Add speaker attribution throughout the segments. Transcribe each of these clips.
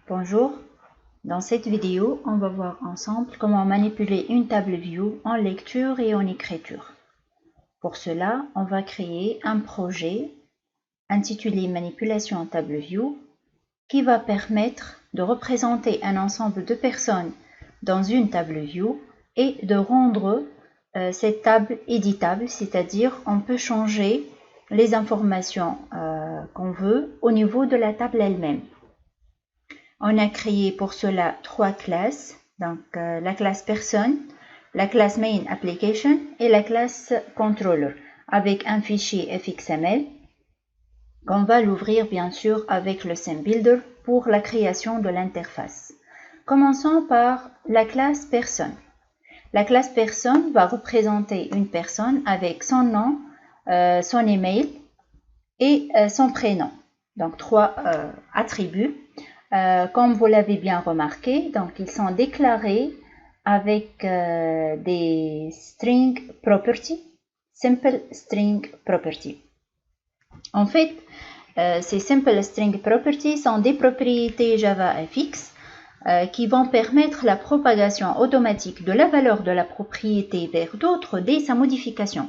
Speaker 1: Bonjour, dans cette vidéo, on va voir ensemble comment manipuler une table view en lecture et en écriture. Pour cela, on va créer un projet intitulé Manipulation en table view qui va permettre de représenter un ensemble de personnes dans une table view et de rendre cette table éditable, c'est-à-dire on peut changer les informations qu'on veut au niveau de la table elle-même. On a créé pour cela trois classes, donc la classe personne, la classe main application et la classe controller, avec un fichier fxml qu'on va l'ouvrir bien sûr avec le SimBuilder pour la création de l'interface. Commençons par la classe personne. La classe personne va représenter une personne avec son nom, son email et son prénom. Donc trois attributs. Comme vous l'avez bien remarqué, donc ils sont déclarés avec des string property, simple string property. En fait, ces simple string property sont des propriétés JavaFX qui vont permettre la propagation automatique de la valeur de la propriété vers d'autres dès sa modification,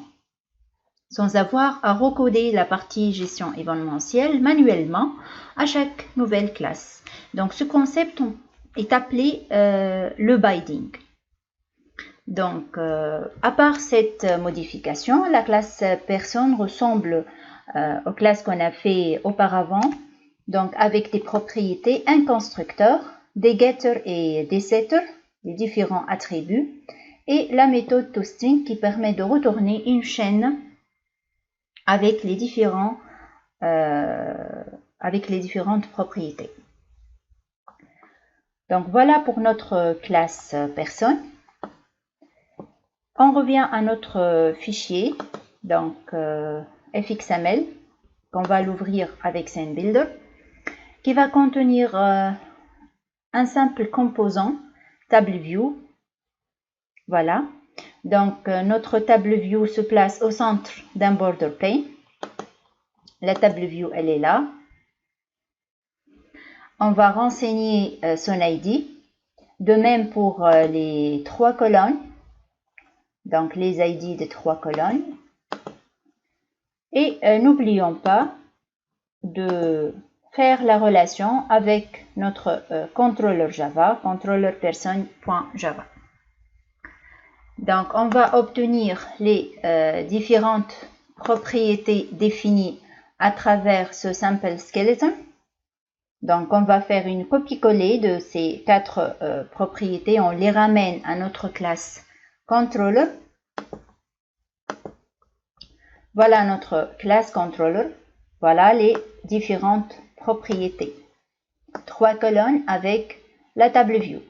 Speaker 1: sans avoir à recoder la partie gestion événementielle manuellement à chaque nouvelle classe. Donc ce concept est appelé le binding. Donc à part cette modification, la classe personne ressemble aux classes qu'on a fait auparavant, donc avec des propriétés, un constructeur, des getters et des setters, les différents attributs, et la méthode toString qui permet de retourner une chaîne avec les différentes propriétés. Donc voilà pour notre classe personne. On revient à notre fichier, donc fxml, qu'on va l'ouvrir avec SimBuilder, qui va contenir un simple composant TableView. Voilà. Donc, notre table view se place au centre d'un border pane. La table view, elle est là. On va renseigner son ID. De même pour les trois colonnes. Donc, les ID des trois colonnes. Et n'oublions pas de faire la relation avec notre controller Java, controllerperson.java. Donc, on va obtenir les différentes propriétés définies à travers ce simple skeleton. Donc, on va faire une copie-coller de ces quatre propriétés. On les ramène à notre classe controller. Voilà notre classe controller. Voilà les différentes propriétés. Trois colonnes avec la table view.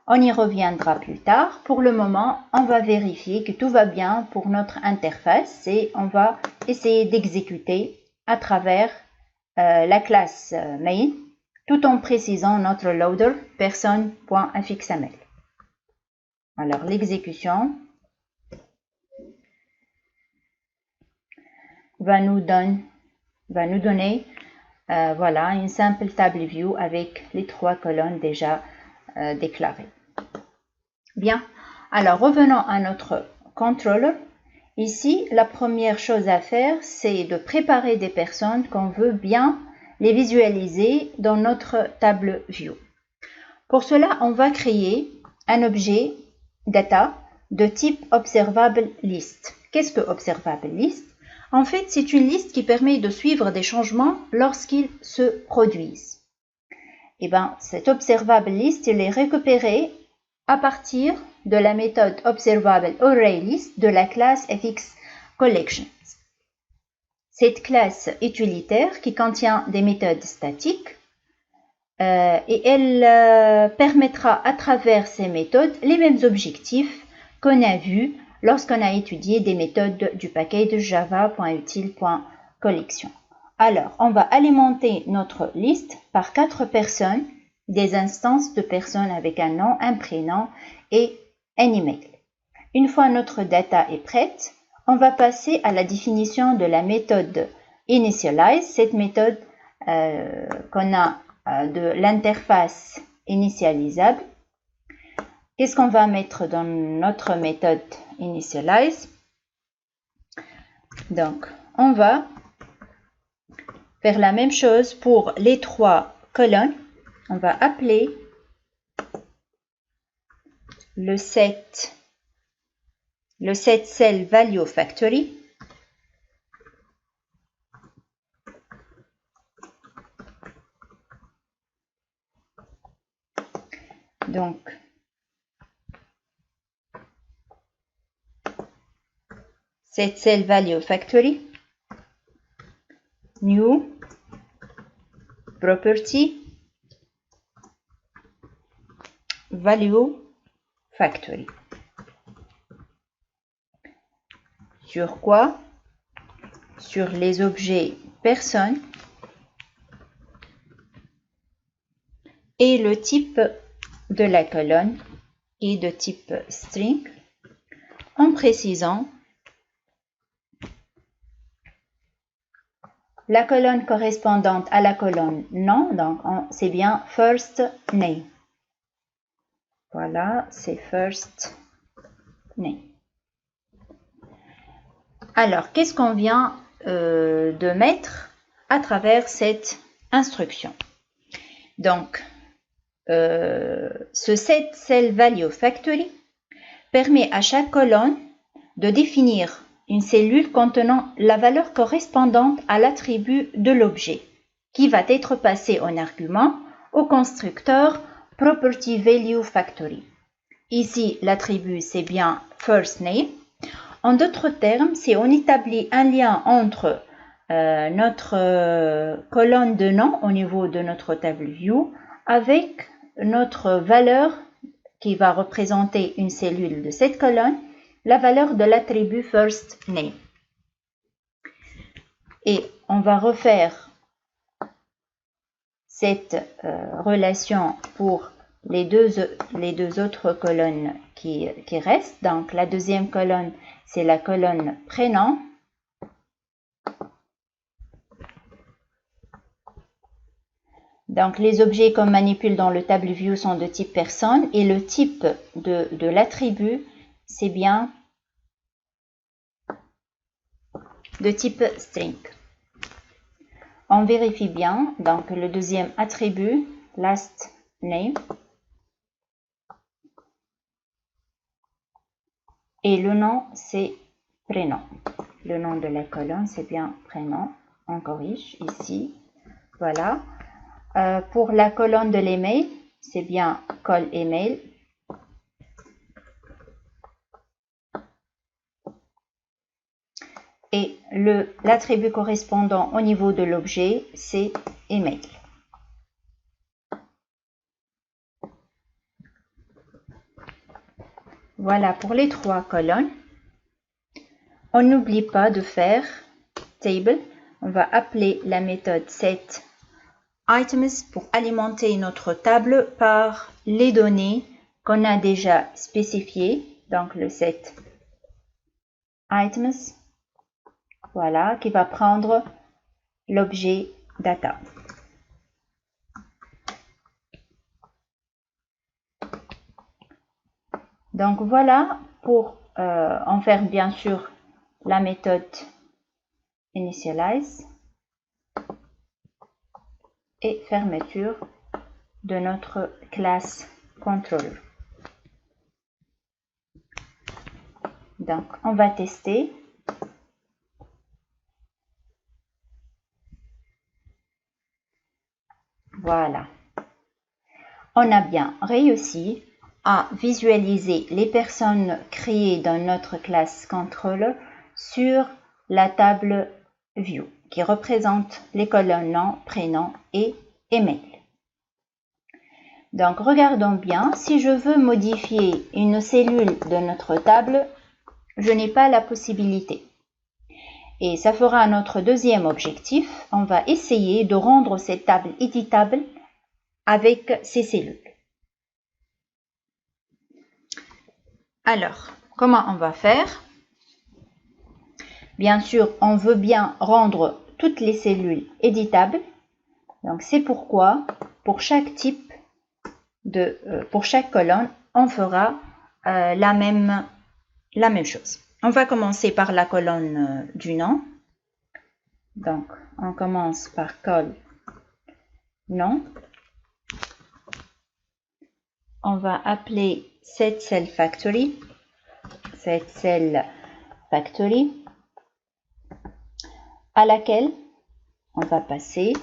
Speaker 1: On y reviendra plus tard. Pour le moment, on va vérifier que tout va bien pour notre interface et on va essayer d'exécuter à travers la classe main tout en précisant notre loader person.fxml. Alors l'exécution va nous donner voilà, une simple table view avec les trois colonnes déjà déclarées. Bien, alors revenons à notre controller. Ici, la première chose à faire, c'est de préparer des personnes qu'on veut bien les visualiser dans notre table view. Pour cela, on va créer un objet data de type observable list. Qu'est-ce que observable list? En fait, c'est une liste qui permet de suivre des changements lorsqu'ils se produisent. Et bien, cette observable list, elle est récupérée à partir de la méthode observable_array_list de la classe fxCollections. Cette classe utilitaire qui contient des méthodes statiques et elle permettra à travers ces méthodes les mêmes objectifs qu'on a vus lorsqu'on a étudié des méthodes du package java.util.collection. Alors, on va alimenter notre liste par quatre personnes, des instances de personnes avec un nom, un prénom et un email. Une fois notre data est prête, on va passer à la définition de la méthode initialize, cette méthode qu'on a de l'interface initialisable. Qu'est-ce qu'on va mettre dans notre méthode initialize? Donc, on va faire la même chose pour les 3 colonnes. On va appeler le set cell value factory. Donc, set cell value factory, new property value factory. Sur quoi? Sur les objets personnes et le type de la colonne est de type string, en précisant la colonne correspondante à la colonne nom, donc c'est bien first name. Voilà, c'est first name. Alors, qu'est-ce qu'on vient de mettre à travers cette instruction? Donc, ce set cell value factory permet à chaque colonne de définir une cellule contenant la valeur correspondante à l'attribut de l'objet qui va être passé en argument au constructeur property value factory. Ici, l'attribut c'est bien first name. En d'autres termes, si on établit un lien entre notre colonne de nom au niveau de notre table view avec notre valeur qui va représenter une cellule de cette colonne, la valeur de l'attribut first name. Et on va refaire cette relation pour les deux autres colonnes qui restent. Donc la deuxième colonne, c'est la colonne prénom. Donc les objets qu'on manipule dans le table view sont de type personne et le type de l'attribut, c'est bien de type string. On vérifie bien, donc le deuxième attribut, last name, et le nom, c'est prénom. Le nom de la colonne, c'est bien prénom. On corrige ici. Voilà. Pour la colonne de l'email, c'est bien call email. Et l'attribut correspondant au niveau de l'objet, c'est email. Voilà pour les 3 colonnes. On n'oublie pas de faire table. On va appeler la méthode set items pour alimenter notre table par les données qu'on a déjà spécifiées. Donc le set items, voilà, qui va prendre l'objet data. Donc voilà pour en faire bien sûr la méthode initialize et fermeture de notre classe controller. Donc on va tester. Voilà. On a bien réussi à visualiser les personnes créées dans notre classe controller sur la table view qui représente les colonnes nom, prénom et email. Donc regardons bien, si je veux modifier une cellule de notre table, je n'ai pas la possibilité. Et ça fera notre deuxième objectif. On va essayer de rendre cette table éditable avec ces cellules. Alors, comment on va faire? Bien sûr, on veut bien rendre toutes les cellules éditables. Donc, c'est pourquoi pour chaque type pour chaque colonne, on fera la même chose. On va commencer par la colonne du nom. Donc, on commence par col nom. On va appeler cette cell factory. Cette cell factory à laquelle on va passer.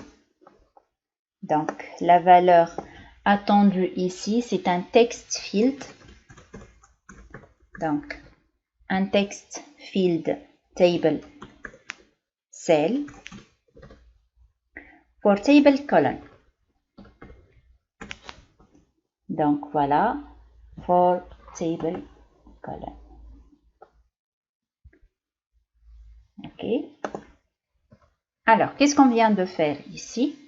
Speaker 1: Donc, la valeur attendue ici, c'est un text field. Donc, un text field table cell for table column. Donc, voilà, for table column. OK. Alors, qu'est-ce qu'on vient de faire ici?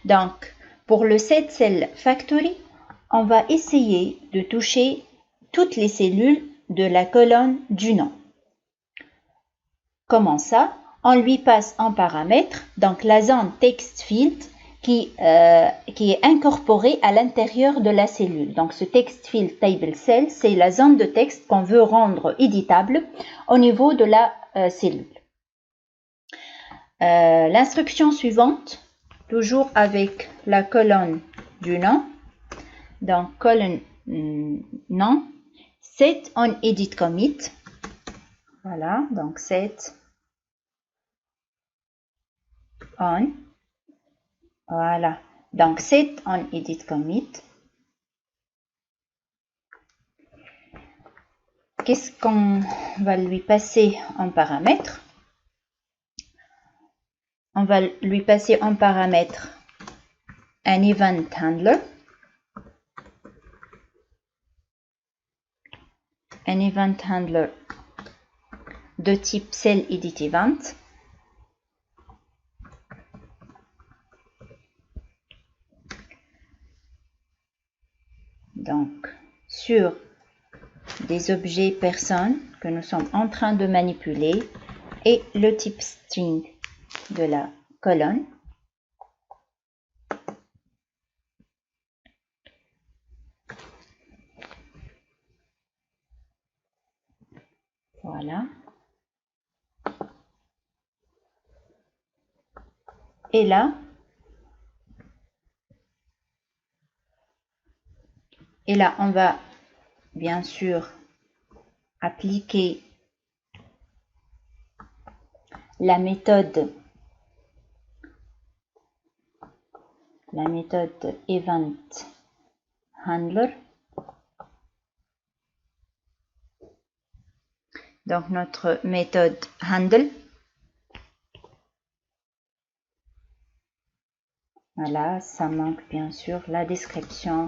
Speaker 1: Donc, pour le set cell factory, on va essayer de toucher toutes les cellules de la colonne du nom. Comment ça? On lui passe en paramètre, donc la zone text field qui est incorporée à l'intérieur de la cellule. Donc, ce text field table cell, c'est la zone de texte qu'on veut rendre éditable au niveau de la cellule. L'instruction suivante, toujours avec la colonne du nom, donc colonne nom, set on edit commit. Voilà, donc set on. Voilà, donc set on edit commit. Qu'est-ce qu'on va lui passer en paramètre? On va lui passer en paramètre un event handler. Un event handler de type cell edit event. Donc, sur des objets personnes que nous sommes en train de manipuler et le type string de la colonne. Voilà. Et là, on va bien sûr appliquer la méthode event handler. Donc, notre méthode handle. Voilà, ça manque bien sûr la description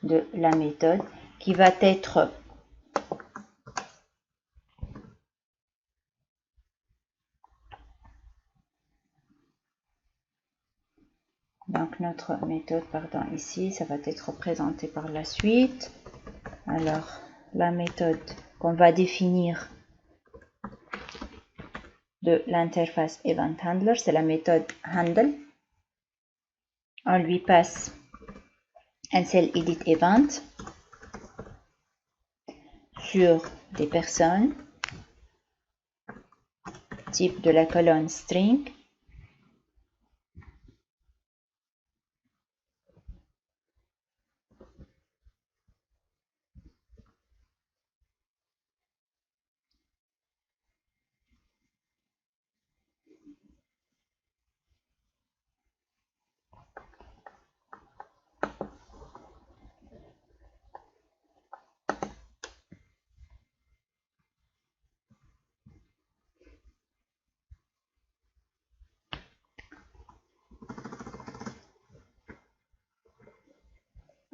Speaker 1: de la méthode qui va être donc notre méthode, pardon, ici, ça va être présenté par la suite. Alors, la méthode qu'on va définir de l'interface Event Handler, c'est la méthode handle. On lui passe un cell edit event sur des personnes, type de la colonne string.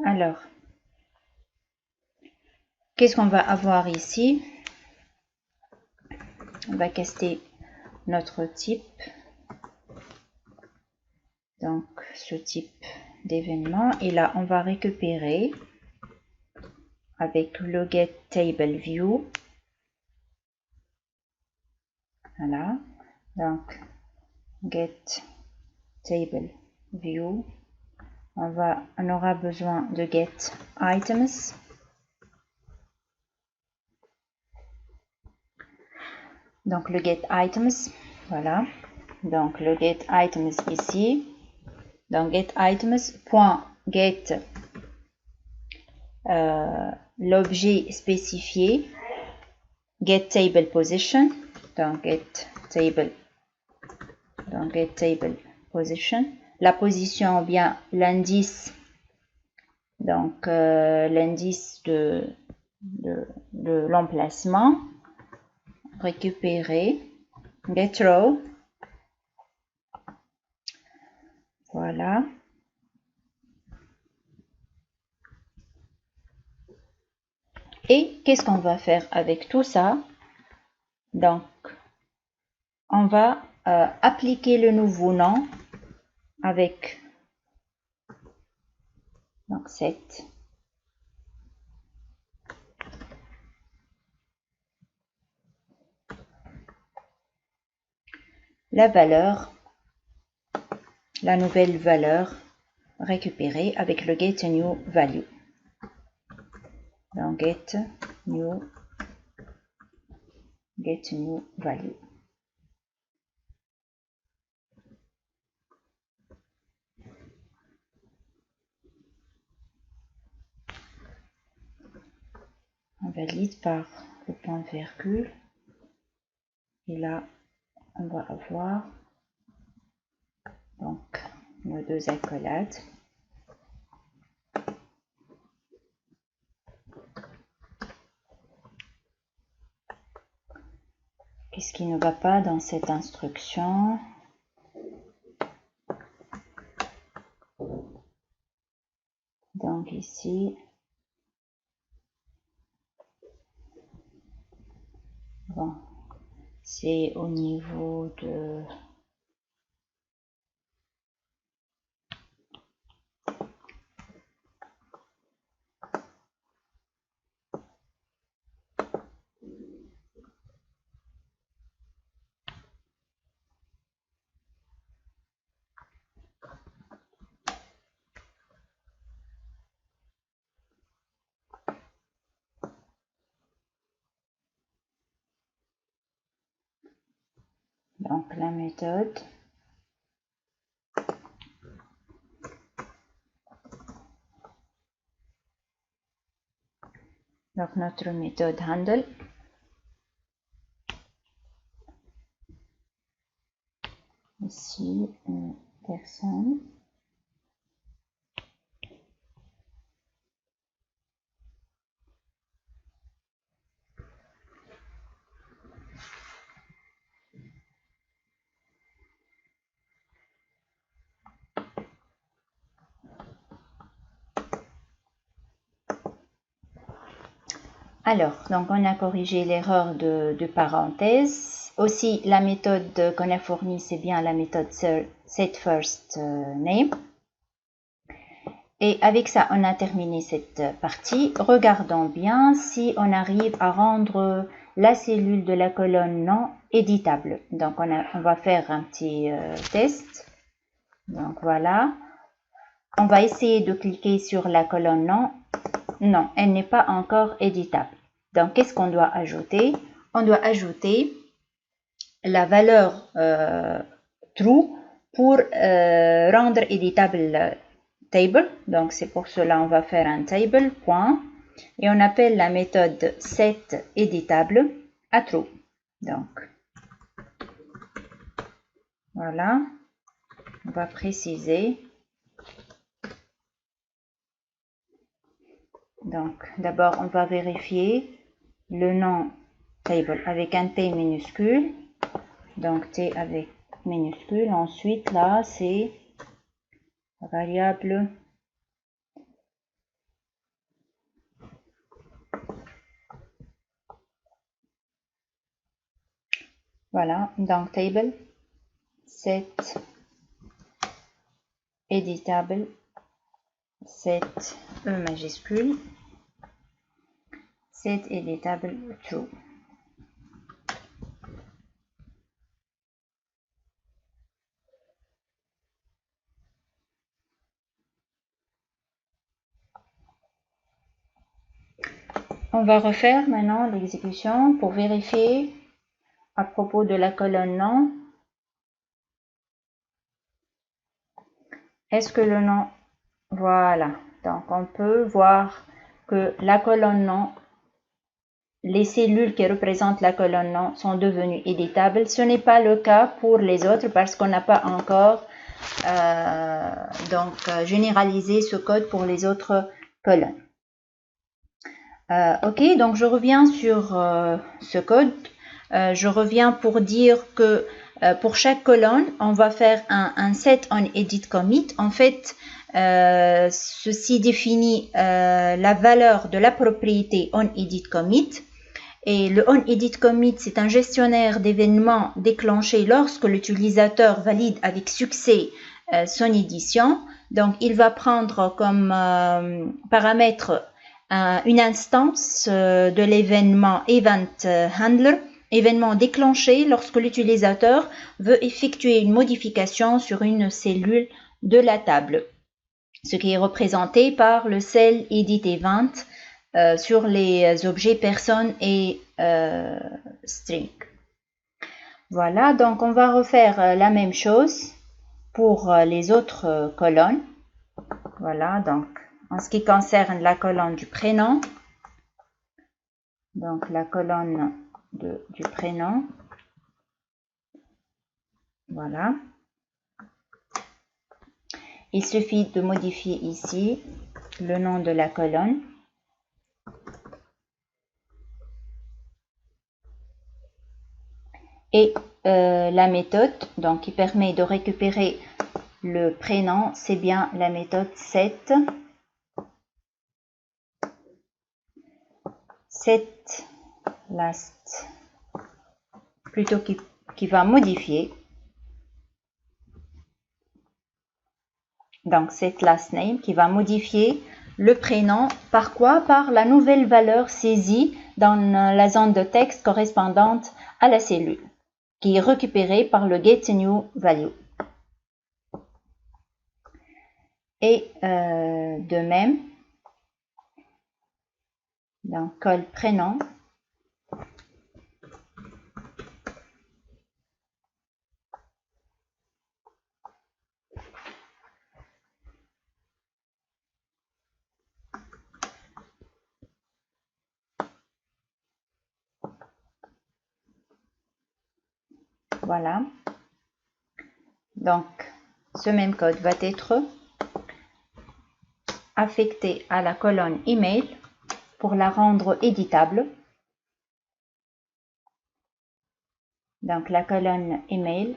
Speaker 1: Alors, qu'est-ce qu'on va avoir ici? On va caster notre type. Donc, ce type d'événement. Et là, on va récupérer avec le get table view. Voilà. Donc, get table view on aura besoin de get items. Donc le get items, voilà. Donc le get items ici. Donc get items point get l'objet spécifié, get table position. Donc get table position. La position ou bien l'indice. Donc l'indice de l'emplacement. Récupérer, get row, voilà. Et qu'est-ce qu'on va faire avec tout ça? Donc, on va appliquer le nouveau nom avec donc set. La valeur, la nouvelle valeur récupérée avec le get new value. Donc get new value. On valide par le point virgule. Et là, on va avoir donc nos deux accolades. Qu'est-ce qui ne va pas dans cette instruction? Donc ici, bon, c'est au niveau de donc la méthode. Donc notre méthode handle. Ici, une personne. Alors, donc on a corrigé l'erreur de parenthèse. Aussi, la méthode qu'on a fournie, c'est bien la méthode setFirstName. Et avec ça, on a terminé cette partie. Regardons bien si on arrive à rendre la cellule de la colonne non éditable. Donc, on va faire un petit test. Donc, voilà. On va essayer de cliquer sur la colonne non. Non, elle n'est pas encore éditable. Donc, qu'est-ce qu'on doit ajouter? On doit ajouter la valeur true pour rendre éditable table. Donc, c'est pour cela on va faire un table, point. Et on appelle la méthode setEditable à true. Donc, voilà. On va préciser. Donc, d'abord, on va vérifier le nom table avec un T minuscule. Donc, T avec minuscule. Ensuite, là, c'est la variable voilà. Donc, table set editable set E majuscule set editable true. On va refaire maintenant l'exécution pour vérifier à propos de la colonne nom. Est-ce que le nom, voilà, donc on peut voir que la colonne nom, les cellules qui représentent la colonne nom sont devenues éditables. Ce n'est pas le cas pour les autres parce qu'on n'a pas encore généralisé ce code pour les autres colonnes. Ok, donc je reviens sur ce code. Je reviens pour dire que pour chaque colonne, on va faire un set on edit commit. En fait, ceci définit la valeur de la propriété on edit commit. Et le on edit commit, c'est un gestionnaire d'événements déclenché lorsque l'utilisateur valide avec succès son édition. Donc, il va prendre comme paramètre une instance de l'événement event handler, événement déclenché lorsque l'utilisateur veut effectuer une modification sur une cellule de la table, ce qui est représenté par le cell edit event sur les objets personnes et string. Voilà, donc on va refaire la même chose pour les autres colonnes. Voilà, donc en ce qui concerne la colonne du prénom, donc la colonne du prénom, voilà. Il suffit de modifier ici le nom de la colonne. Et la méthode donc, qui permet de récupérer le prénom, c'est bien la méthode set last, plutôt qui va modifier. Donc, set last name qui va modifier le prénom. Par quoi? Par la nouvelle valeur saisie dans la zone de texte correspondante à la cellule, qui est récupérée par le getNewValue. Et de même, dans call prénom, voilà. Donc, ce même code va être affecté à la colonne email pour la rendre éditable. Donc, la colonne email.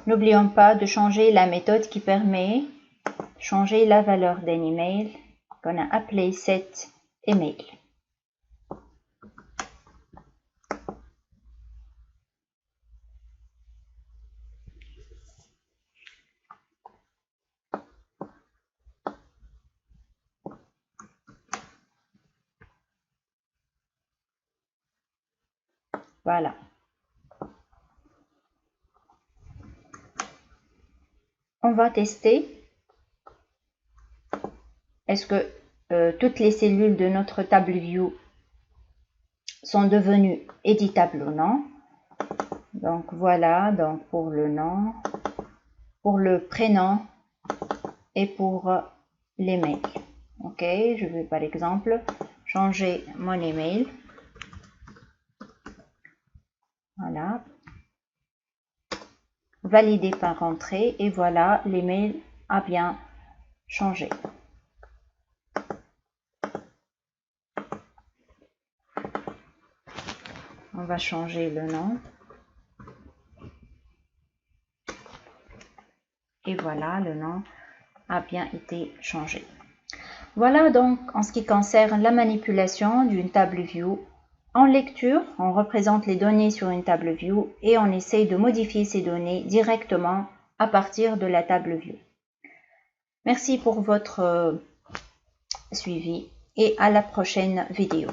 Speaker 1: N'oublions pas de changer la méthode qui permet de changer la valeur d'un email qu'on a appelé setEmail. Voilà. On va tester. Est-ce que toutes les cellules de notre table view sont devenues éditables ou non? Donc voilà, donc pour le nom, pour le prénom et pour l'email. Ok, je vais par exemple changer mon email. Voilà. Valider par entrée et voilà, l'email a bien changé. On va changer le nom. Et voilà, le nom a bien été changé. Voilà donc en ce qui concerne la manipulation d'une table view. En lecture, on représente les données sur une table view et on essaye de modifier ces données directement à partir de la table view. Merci pour votre suivi et à la prochaine vidéo.